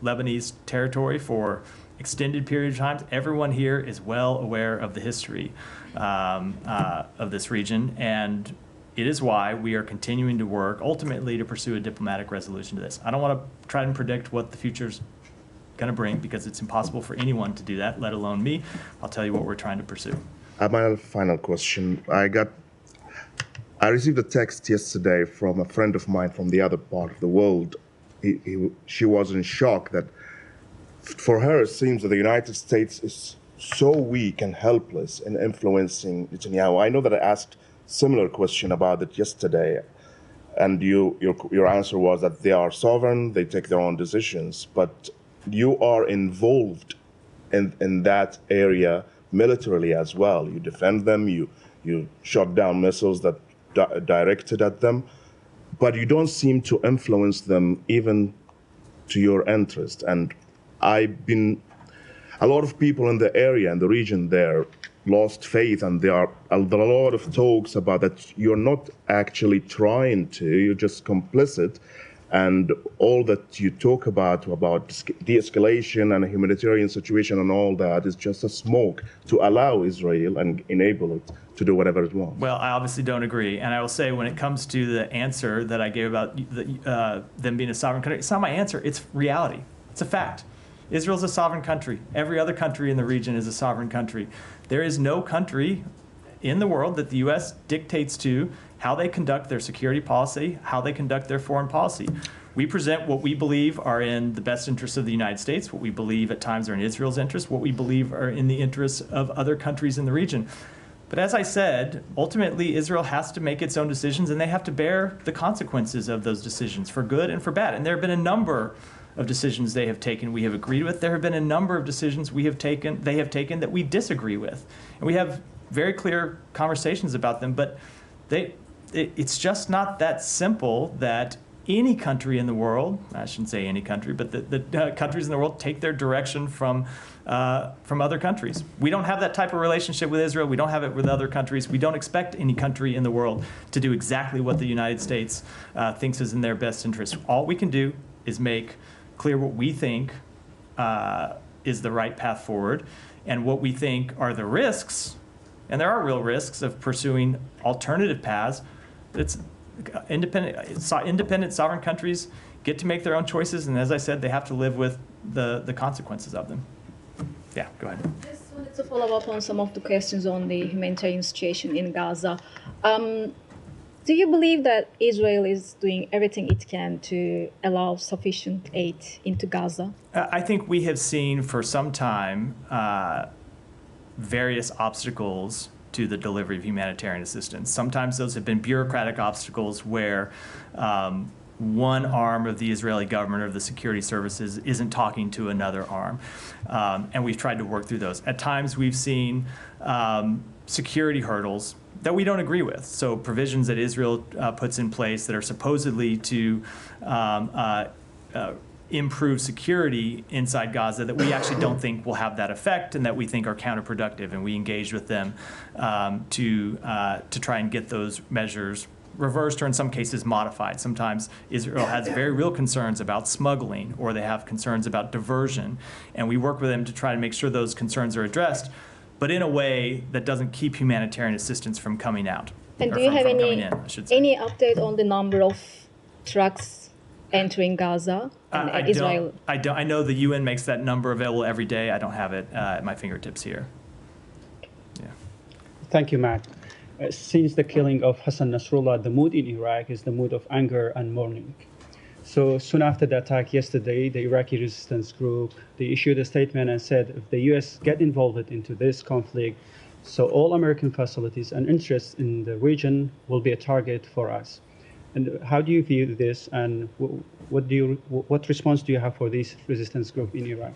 Lebanese territory for extended period of time. Everyone here is well aware of the history of this region, and it is why we are continuing to work ultimately to pursue a diplomatic resolution to this. I don't want to try and predict what the future's going to bring, because it's impossible for anyone to do that, let alone me. I'll tell you what we're trying to pursue.
My final question. I received a text yesterday from a friend of mine from the other part of the world. She was in shock that for her it seems that the United States is so weak and helpless in influencing Netanyahu. I know that I asked similar question about it yesterday, and your answer was that they are sovereign, they take their own decisions, but you are involved in that area militarily as well. You defend them, you shot down missiles that directed at them, but you don't seem to influence them even to your interest. And a lot of people in the area, in the region there, lost faith, and there are a lot of talks about that you're not actually trying to, you're just complicit, and all that you talk about de-escalation and a humanitarian situation and all that is just a smoke to allow Israel and enable it to do whatever it wants.
Well, I obviously don't agree. And I will say, when it comes to the answer that I gave about them being a sovereign country, it's not my answer, it's reality. It's a fact. Israel's a sovereign country. Every other country in the region is a sovereign country. There is no country in the world that the U.S. dictates to how they conduct their security policy, how they conduct their foreign policy. We present what we believe are in the best interests of the United States, what we believe at times are in Israel's interests, what we believe are in the interests of other countries in the region. But as I said, ultimately Israel has to make its own decisions, and they have to bear the consequences of those decisions, for good and for bad. And there have been a number of decisions they have taken we have agreed with. There have been a number of decisions they have taken that we disagree with. And we have very clear conversations about them, but it's just not that simple that any country in the world, I shouldn't say any country, but the countries in the world take their direction from other countries. We don't have that type of relationship with Israel. We don't have it with other countries. We don't expect any country in the world to do exactly what the United States thinks is in their best interest. All we can do is make clear what we think is the right path forward and what we think are the risks, and there are real risks of pursuing alternative paths. It's independent sovereign countries get to make their own choices, and as I said, they have to live with the consequences of them. Yeah, go ahead.
Just wanted to follow up on some of the questions on the humanitarian situation in Gaza. Do you believe that Israel is doing everything it can to allow sufficient aid into Gaza?
I think we have seen for some time various obstacles to the delivery of humanitarian assistance. Sometimes those have been bureaucratic obstacles where one arm of the Israeli government or the security services isn't talking to another arm. And we've tried to work through those. At times we've seen security hurdles that we don't agree with. So provisions that Israel puts in place that are supposedly to improve security inside Gaza that we actually don't think will have that effect and that we think are counterproductive. And we engaged with them to try and get those measures reversed or in some cases modified. Sometimes Israel has very real concerns about smuggling or they have concerns about diversion. And we work with them to try to make sure those concerns are addressed, but in a way that doesn't keep humanitarian assistance from coming out.
And do you have any update on the number of trucks entering Gaza and Israel?
I know the UN makes that number available every day. I don't have it at my fingertips here. Yeah.
Thank you, Matt. Since the killing of Hassan Nasrallah, the mood in Iraq is the mood of anger and mourning. So soon after the attack yesterday, the Iraqi resistance group, they issued a statement and said, if the U.S. get involved into this conflict, so all American facilities and interests in the region will be a target for us. And how do you view this, and what response do you have for this resistance group in Iraq?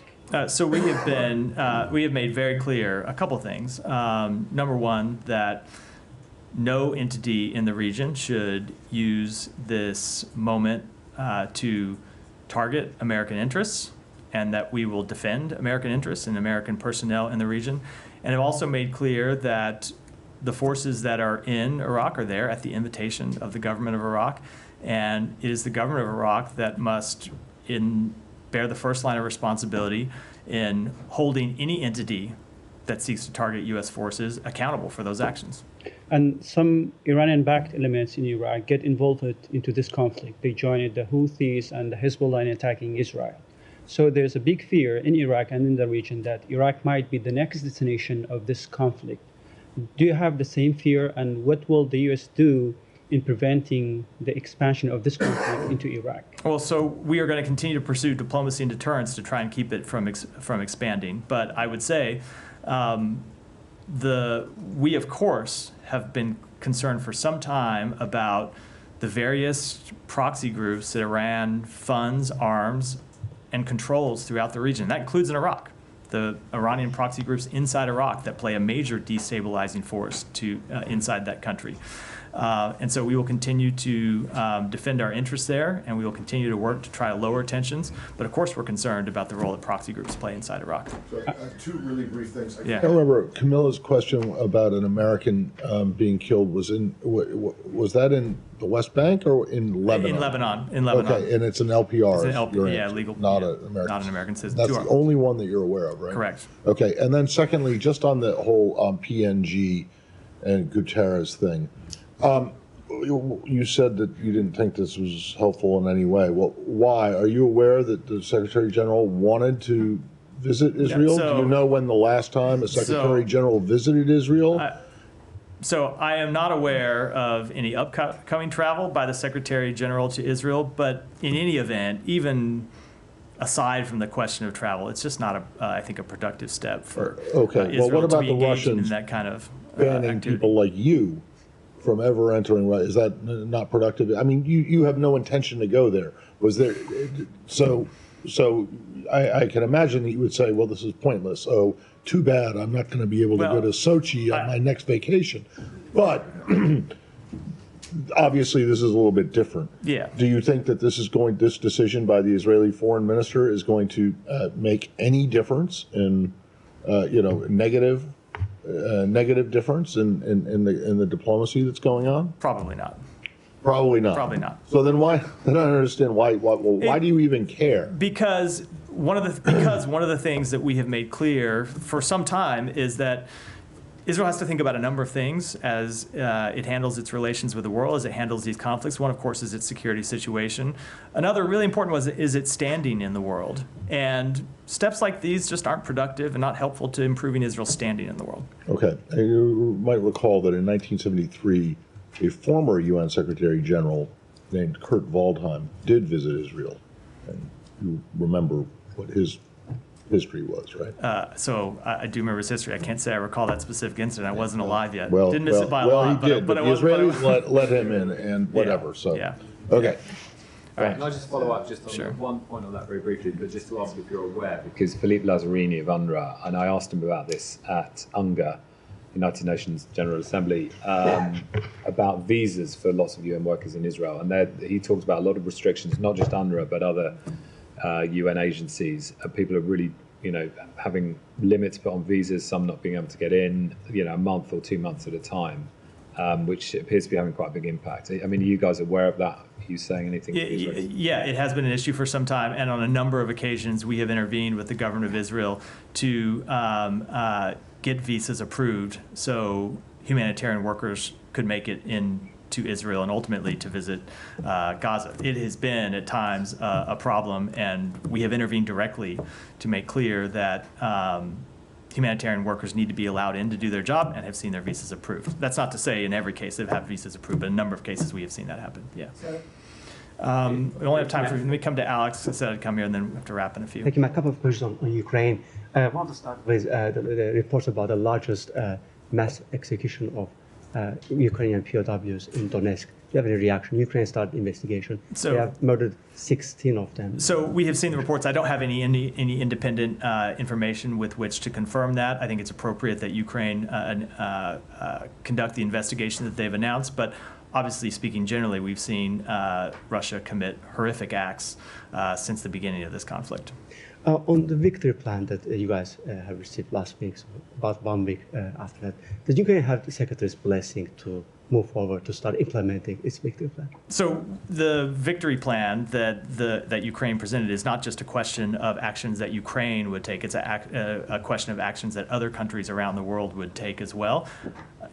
So we have made very clear a couple things. Number one, that no entity in the region should use this moment to target American interests, and that we will defend American interests and American personnel in the region. And have also made clear that the forces that are in Iraq are there at the invitation of the government of Iraq, and it is the government of Iraq that must bear the first line of responsibility in holding any entity that seeks to target U.S. forces accountable for those actions.
And some Iranian-backed elements in Iraq get involved into this conflict. They joined the Houthis and the Hezbollah in attacking Israel. So there's a big fear in Iraq and in the region that Iraq might be the next destination of this conflict. Do you have the same fear, and what will the U.S. do in preventing the expansion of this conflict into Iraq?
Well, so we are going to continue to pursue diplomacy and deterrence to try and keep it from expanding. But I would say we, of course, have been concerned for some time about the various proxy groups that Iran funds, arms, and controls throughout the region. That includes in Iraq. The Iranian proxy groups inside Iraq that play a major destabilizing force inside that country. And so we will continue to defend our interests there, and we will continue to work to try to lower tensions. But of course, we're concerned about the role that proxy groups play inside Iraq.
So two really brief things.
I remember Camilla's question about an American being killed was that in the West Bank or in Lebanon?
In Lebanon.
Okay, and it's an LPR.
It's an legal.
Not an American.
Not an American citizen.
That's the only one that you're aware of, right?
Correct.
Okay, and then secondly, just on the whole PNG and Guterres thing. You said that you didn't think this was helpful in any way. Well, why? Are you aware that the Secretary General wanted to visit Israel?
Yeah,
do you know when the last time a Secretary General visited Israel?
So I am not aware of any upcoming travel by the Secretary General to Israel, but in any event, even aside from the question of travel, it's just not, I think, a productive step for Israel
well, what about
to be
the
engaged
Russians
in that kind of
banning
activity. People
like you from ever entering? Is that not productive? I mean, you have no intention to go there. Was there? So I can imagine that you would say, well, this is pointless. Oh, too bad. I'm not going to be able to go to Sochi on my next vacation. But obviously this is a little bit different.
Yeah.
Do you think that this decision by the Israeli foreign minister is going to make any difference in, negative difference in the diplomacy that's going on?
Probably not.
Probably not.
Probably not.
So then why? I don't understand why do you even care?
Because one of the things that we have made clear for some time is that Israel has to think about a number of things as it handles its relations with the world, as it handles these conflicts. One, of course, is its security situation. Another really important one is its standing in the world. And steps like these just aren't productive and not helpful to improving Israel's standing in the world.
Okay. You might recall that in 1973, a former UN Secretary General named Kurt Waldheim did visit Israel. And you remember what his history was, right?
So I do remember his history. I can't say I recall that specific incident. I wasn't alive yet.
Well,
Didn't miss it by a
well,
lot.
he did, but the Israelis let him in and whatever.
Yeah,
So,
yeah.
Okay.
All right.
Can I just follow up just on
Sure.
one point on that very briefly, but just to ask if you're aware, because Philippe Lazzarini of UNRWA, and I asked him about this at UNGA, United Nations General Assembly, about visas for lots of UN workers in Israel. And he talked about a lot of restrictions, not just UNRWA, but other UN agencies. People are really, having limits put on visas, some not being able to get in, a month or 2 months at a time, which appears to be having quite a big impact. I mean, are you guys aware of that? Are you saying anything?
Yeah, it has been an issue for some time, and on a number of occasions we have intervened with the government of Israel to get visas approved so humanitarian workers could make it into Israel and ultimately to visit Gaza. It has been at times a problem, and we have intervened directly to make clear that humanitarian workers need to be allowed in to do their job and have seen their visas approved. That's not to say in every case they've had visas approved, but in a number of cases we have seen that happen. Yeah. We only have time for, let me come to Alex. I said I'd come here and then we have to wrap in a few.
Thank you. A couple of questions on Ukraine. I want to start with the reports about the largest mass execution of Ukrainian POWs in Donetsk. Do you have any reaction? Ukraine started investigation.
So,
they have murdered 16 of them.
So we have seen the reports. I don't have any independent information with which to confirm that. I think it's appropriate that Ukraine conduct the investigation that they've announced. But obviously speaking generally, we've seen Russia commit horrific acts since the beginning of this conflict.
On the victory plan that you guys have received last week, so about 1 week after that, did Ukraine have the Secretary's blessing to move forward to start implementing its victory plan?
So the victory plan that Ukraine presented is not just a question of actions that Ukraine would take. It's a question of actions that other countries around the world would take as well.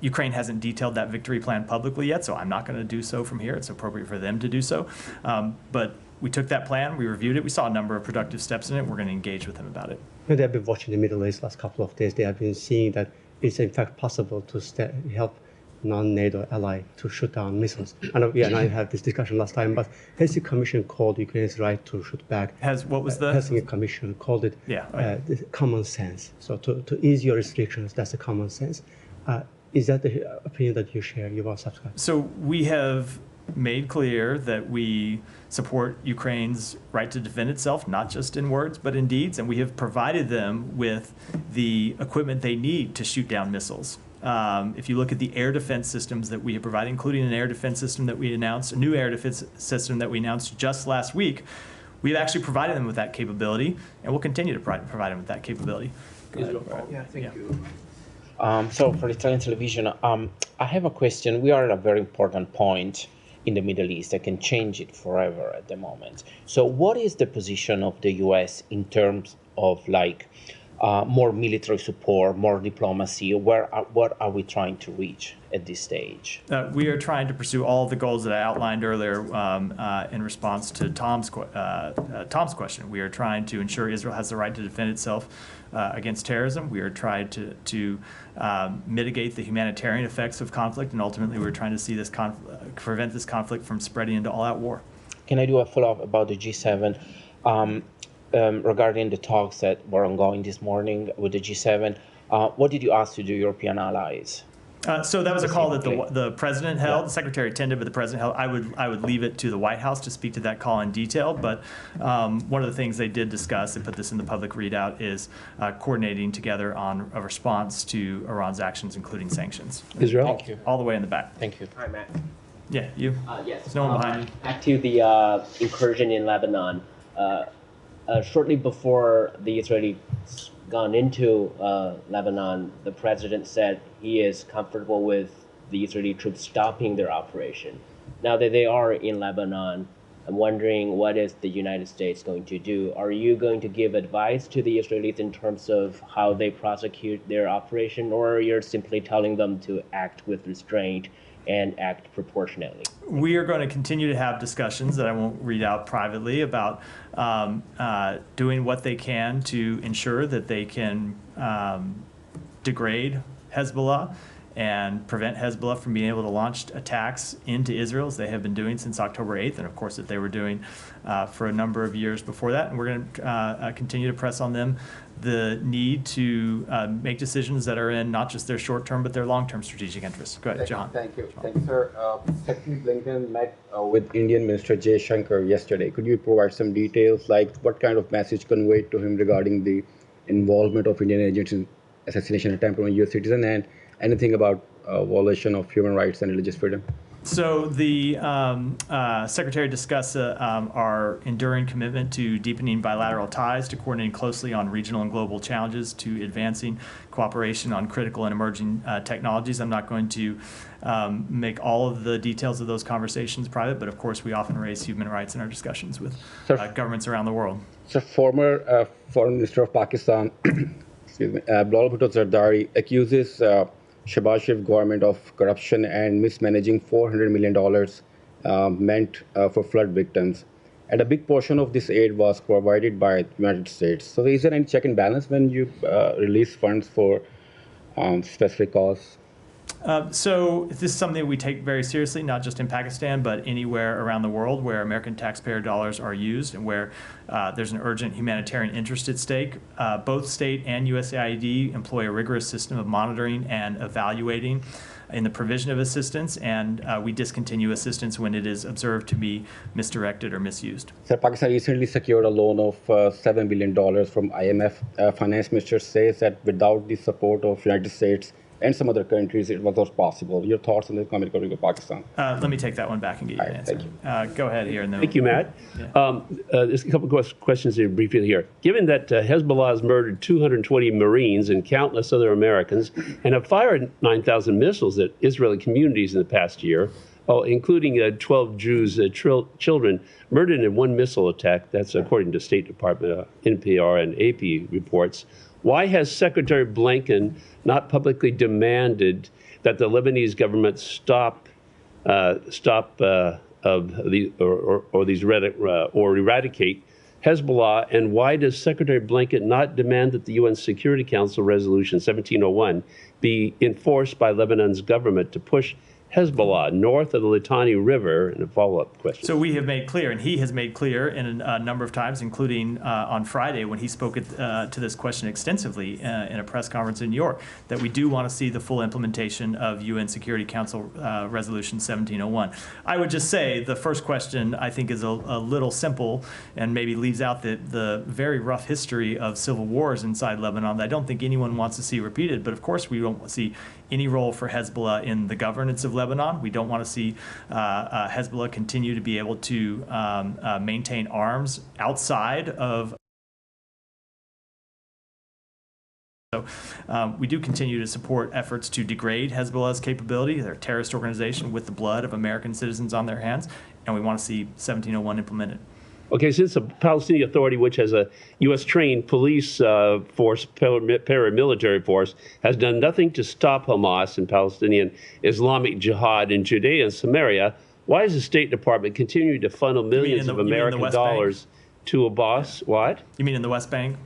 Ukraine hasn't detailed that victory plan publicly yet, so I'm not going to do so from here. It's appropriate for them to do so. But we took that plan, we reviewed it, we saw a number of productive steps in it. We're going to engage with them about it.
They have been watching the Middle East last couple of days. They have been seeing that it's in fact possible to help non-NATO ally to shoot down missiles. I know, yeah, and I had this discussion last time, but Helsinki Commission called Ukraine's right to shoot back.
What was the?
Helsinki Commission called it the common sense. So to ease your restrictions, that's a common sense. Is that the opinion that you share, you will subscribe?
So we have made clear that we support Ukraine's right to defend itself, not just in words, but in deeds, and we have provided them with the equipment they need to shoot down missiles. If you look at the air defense systems that we have provided, including an air defense system that we announced, a new air defense system that we announced just last week, we've actually provided them with that capability, and we'll continue to provide them with that capability.
Yeah, thank you. So for Italian television, I have a question. We are at a very important point in the Middle East that can change it forever at the moment. So what is the position of the US in terms of more military support, more diplomacy? What are we trying to reach at this stage?
We are trying to pursue all of the goals that I outlined earlier in response to Tom's question. We are trying to ensure Israel has the right to defend itself against terrorism. We are trying to mitigate the humanitarian effects of conflict, and ultimately we're trying to see this prevent this conflict from spreading into all-out war.
Can I do a follow-up about the G7? Regarding the talks that were ongoing this morning with the G7, what did you ask to the European allies?
So that was a call that the president held. The secretary attended, but the president held. I would leave it to the White House to speak to that call in detail. But one of the things they did discuss, and put this in the public readout, is coordinating together on a response to Iran's actions, including sanctions.
Israel?
Thank you.
All the way in the back.
Thank you.
Hi, Matt.
Yeah, you.
Yes.
There's no one behind you.
Back to the incursion in Lebanon. Shortly before the Israelis gone into Lebanon, the president said he is comfortable with the Israeli troops stopping their operation. Now that they are in Lebanon, I'm wondering what is the United States going to do? Are you going to give advice to the Israelis in terms of how they prosecute their operation, or you're simply telling them to act with restraint and act proportionately?
We are going to continue to have discussions that I won't read out privately about doing what they can to ensure that they can degrade Hezbollah and prevent Hezbollah from being able to launch attacks into Israel, as they have been doing since October 8th, and of course that they were doing for a number of years before that. And we're going to continue to press on them the need to make decisions that are in not just their short-term but their long-term strategic interests. Go ahead, John.
Thank you. Thank you, sir. Secretary Blinken met with Indian Minister Jay Shankar yesterday. Could you provide some details, like what kind of message conveyed to him regarding the involvement of Indian agents in assassination attempt on a U.S. citizen, and anything about violation of human rights and religious freedom?
So the Secretary discussed our enduring commitment to deepening bilateral ties, to coordinating closely on regional and global challenges, to advancing cooperation on critical and emerging technologies. I'm not going to make all of the details of those conversations private, but of course we often raise human rights in our discussions with governments around the world.
So former Foreign Minister of Pakistan, excuse me, Bilal Bhutto Zardari accuses Shehbaz Sharif government of corruption and mismanaging $400 million meant for flood victims. And a big portion of this aid was provided by the United States. So is there any check and balance when you release funds for specific causes?
So this is something we take very seriously, not just in Pakistan, but anywhere around the world where American taxpayer dollars are used and where there's an urgent humanitarian interest at stake. Both state and USAID employ a rigorous system of monitoring and evaluating in the provision of assistance, and we discontinue assistance when it is observed to be misdirected or misused.
Sir, Pakistan recently secured a loan of $7 billion from IMF. Finance Minister says that without the support of United States and some other countries, it was not possible. Your thoughts on the economic recovery of Pakistan?
Let me take that one back and get you an answer. Thank you. Go ahead here. And then
Thank you, Matt.
Yeah.
There's a couple of questions here briefly here. Given that Hezbollah has murdered 220 Marines and countless other Americans and have fired 9,000 missiles at Israeli communities in the past year, including 12 Jews, children murdered in one missile attack, that's according to State Department, NPR and AP reports, why has Secretary Blinken not publicly demanded that the Lebanese government stop eradicate Hezbollah? And why does Secretary Blinken not demand that the UN Security Council Resolution 1701 be enforced by Lebanon's government to push Hezbollah north of the Litani River? And a follow-up question.
So we have made clear, and he has made clear in a number of times, including on Friday when he spoke to this question extensively in a press conference in New York, that we do want to see the full implementation of UN Security Council Resolution 1701. I would just say the first question, I think, is a little simple and maybe leaves out the very rough history of civil wars inside Lebanon that I don't think anyone wants to see repeated. But of course, we don't see any role for Hezbollah in the governance of Lebanon. We don't want to see Hezbollah continue to be able to maintain arms outside of. So we do continue to support efforts to degrade Hezbollah's capability. They're a terrorist organization with the blood of American citizens on their hands, and we want to see 1701 implemented.
Okay, since the Palestinian Authority, which has a U.S.-trained police force, paramilitary force, has done nothing to stop Hamas and Palestinian Islamic Jihad in Judea and Samaria, why is the State Department continuing to funnel millions of American dollars to Abbas? Yeah. What?
You mean in the West Bank?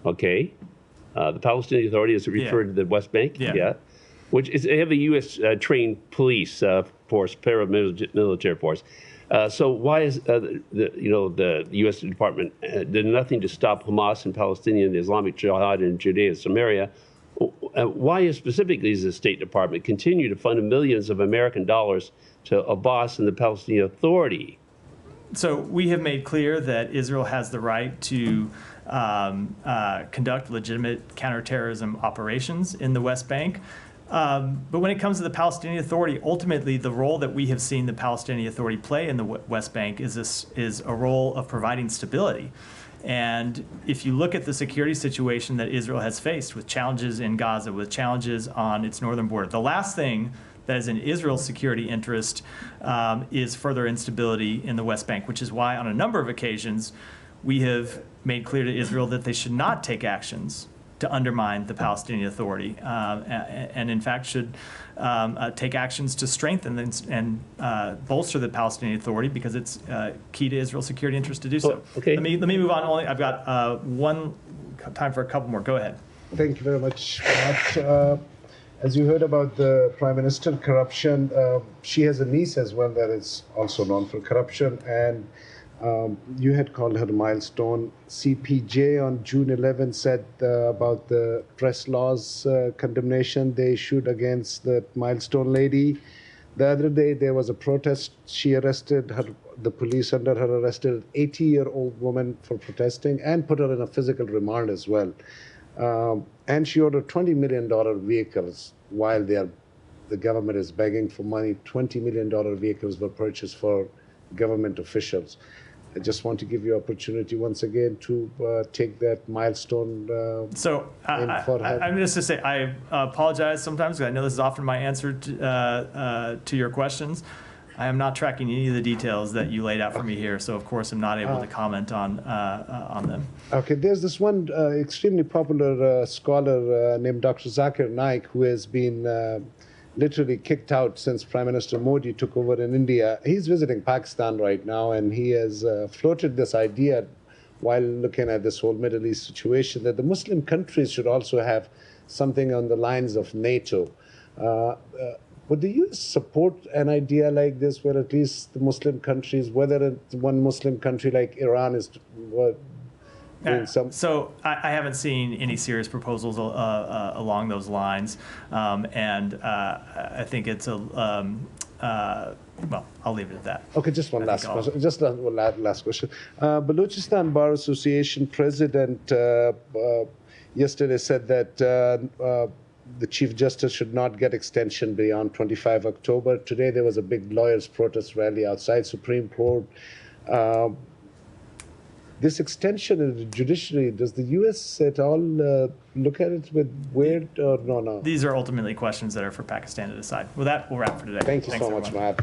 Okay. The Palestinian Authority is referred to the West Bank?
Yeah.
Which is, they have a U.S.-trained police force, paramilitary force. So why is the U.S. Department did nothing to stop Hamas and Palestinian Islamic Jihad in Judea and Samaria? Why specifically does the State Department continue to fund millions of American dollars to Abbas and the Palestinian Authority?
So we have made clear that Israel has the right to conduct legitimate counterterrorism operations in the West Bank. But when it comes to the Palestinian Authority, ultimately the role that we have seen the Palestinian Authority play in the West Bank is a role of providing stability. And if you look at the security situation that Israel has faced with challenges in Gaza, with challenges on its northern border, the last thing that is in Israel's security interest is further instability in the West Bank, which is why on a number of occasions we have made clear to Israel that they should not take actions to undermine the Palestinian Authority, and in fact should take actions to strengthen and bolster the Palestinian Authority, because it's key to Israel's security interest to do so.
Okay.
Let me move on. I've got time for a couple more. Go ahead.
Thank you very much, Matt. As you heard about the Prime Minister corruption, she has a niece as well that is also known for corruption, and you had called her a milestone. CPJ on June 11 said about the press laws condemnation they issued against the milestone lady. The other day there was a protest. She arrested her, the police under her arrested an 80-year-old woman for protesting and put her in a physical remand as well. And she ordered $20 million vehicles while the government is begging for money. $20 million vehicles were purchased for government officials. I just want to give you opportunity once again to take that milestone in for her.
I'm just to say I apologize sometimes, because I know this is often my answer to your questions. I am not tracking any of the details that you laid out for me here, so of course I'm not able to comment on them.
Okay, there's this one extremely popular scholar named Dr. Zakir Naik, who has been literally kicked out since Prime Minister Modi took over in India. He's visiting Pakistan right now, and he has floated this idea while looking at this whole Middle East situation that the Muslim countries should also have something on the lines of NATO. Would the U.S. support an idea like this, where at least the Muslim countries, whether it's one Muslim country like Iran is doing some...
So I haven't seen any serious proposals along those lines, and I think it's a well, I'll leave it at that.
Okay, just one last question. Just one last question. Balochistan Bar Association president yesterday said that the Chief Justice should not get extension beyond 25 October. Today there was a big lawyers' protest rally outside Supreme Court. This extension in the judiciary, does the U.S. at all look at it with weird or no?
These are ultimately questions that are for Pakistan to decide. With that, we'll wrap for today.
Thanks so
everyone.
much, Matt.